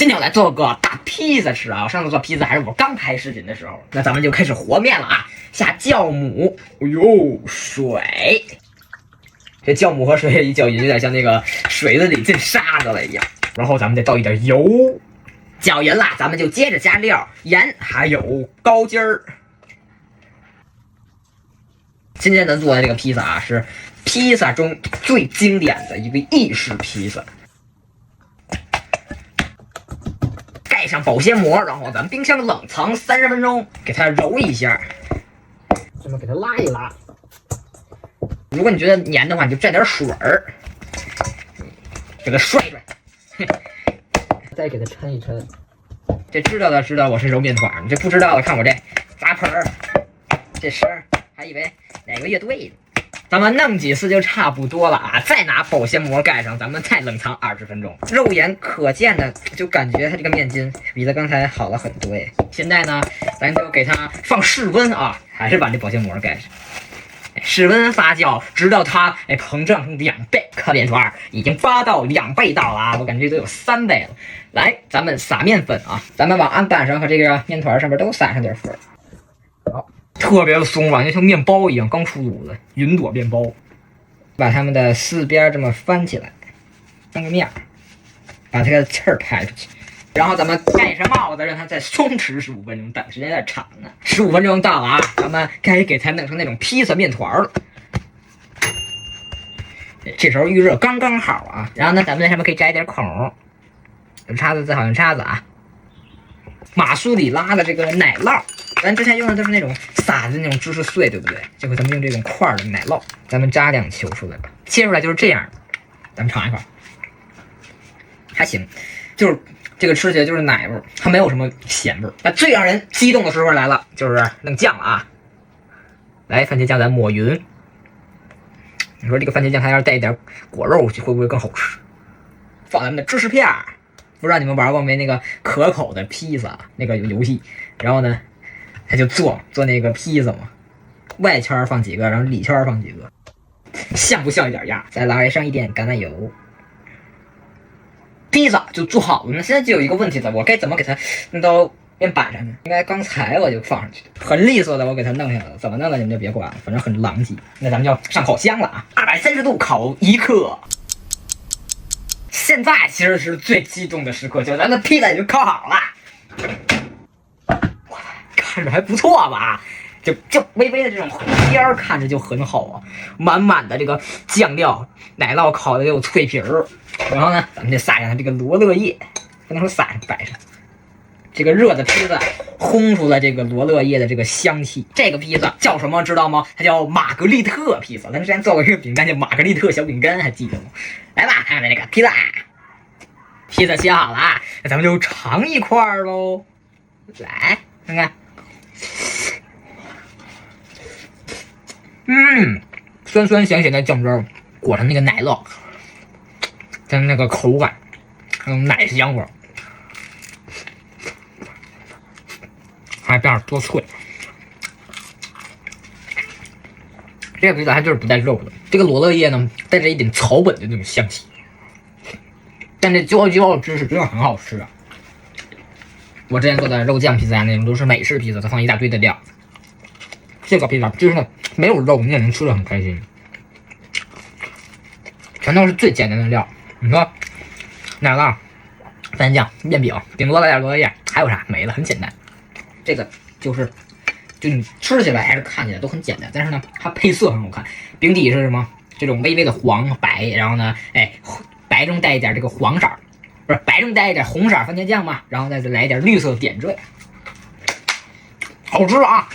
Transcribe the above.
今天我来做个大披萨吃啊！上次做披萨还是我刚拍视频的时候，那咱们就开始和面了啊！下酵母，哎呦，水，这酵母和水一搅匀，有点像那个水子里进沙子了一样。然后咱们再倒一点油，搅匀了，咱们就接着加料，盐还有高筋儿。今天咱做的这个披萨啊，是披萨中最经典的一个意式披萨。盖上保鲜膜，然后咱们冰箱冷藏30分钟，给它揉一下，这么给它拉一拉。如果你觉得黏的话，你就蘸点水儿，给它涮涮，再给它抻一抻。这知道的知道我是揉面团，这不知道的看我这砸盆儿，这声儿还以为哪个乐队呢。咱们弄几次就差不多了啊！再拿保鲜膜盖上，咱们再冷藏20分钟。肉眼可见的就感觉它这个面筋比它刚才好了很多耶。现在呢，咱就给它放室温啊，还是把这保鲜膜盖上。室温发酵，直到它膨胀成2倍。看面团已经发到2倍到了啊，我感觉都有3倍了。来，咱们撒面粉啊，咱们往案板上和这个面团上面都撒上点粉。好。特别的松软，就像面包一样，刚出炉的云朵面包。把它们的4边这么翻起来，翻个面，把这个气儿排出去。然后咱们盖上帽子，让它再松弛15分钟，等时间有点长呢。15分钟到了啊，咱们该给它弄成那种披萨面团了。这时候预热刚刚好啊。然后呢，咱们在上面可以摘一点孔，有叉子最好用叉子啊。马苏里拉的这个奶酪。咱之前用的都是那种撒的那种芝士碎，对不对？这回咱们用这种块的奶酪，咱们扎2球出来吧。切出来就是这样，咱们尝一口，还行，就是这个吃起来就是奶味儿，它没有什么咸味儿。那最让人激动的时候来了，就是弄酱了啊！来，番茄酱咱抹匀。你说这个番茄酱它要是带一点果肉，会不会更好吃？放咱们的芝士片儿，不知道你们玩过没？那个可口的披萨那个游戏，然后呢？他就做那个披萨嘛，外圈放几个，然后里圈放几个，像不像一点样？再来上一点橄榄油，披萨就做好了。那现在就有一个问题了，我该怎么给它弄到面板上呢？应该刚才我就放上去的，很利索的，我给它弄下来了。怎么弄的你们就别管了，反正很狼藉。那咱们就上烤箱了啊，230度烤1克。现在其实是最激动的时刻，就咱的披萨已经烤好了。看着还不错吧，就微微的这种边儿看着就很好啊，满满的这个酱料，奶酪烤的有脆皮儿，然后呢，咱们就撒上这个罗勒叶，不能说撒上摆上，这个热的披萨烘出了这个罗勒叶的这个香气。这个披萨叫什么知道吗？它叫玛格丽特披萨。咱之前做过一个饼干叫玛格丽特小饼干，还记得吗？来吧，看看这个披萨，披萨切好了啊，那咱们就尝一块喽，来看看。酸酸咸咸的酱汁儿裹上那个奶酪，它那个口感，奶香味儿，还这样多脆。这个披萨它就是不带肉的，这个罗勒叶呢带着一点草本的那种香气，但这焦焦的芝士真的很好吃啊！我之前做的肉酱披萨那种都是美式披萨，它放一大堆的料。这个披萨就是没有肉，你也能吃得很开心，全都是最简单的料。你说奶酪、番茄酱、面饼，顶多来点罗勒叶，还有啥？没了，很简单。这个就你吃起来还是看起来都很简单，但是呢，它配色很好看。饼底是什么？这种微微的黄白，然后呢，白中带一点这个黄色，不是白中带一点红色番茄酱嘛，然后再来一点绿色点缀，好吃啊！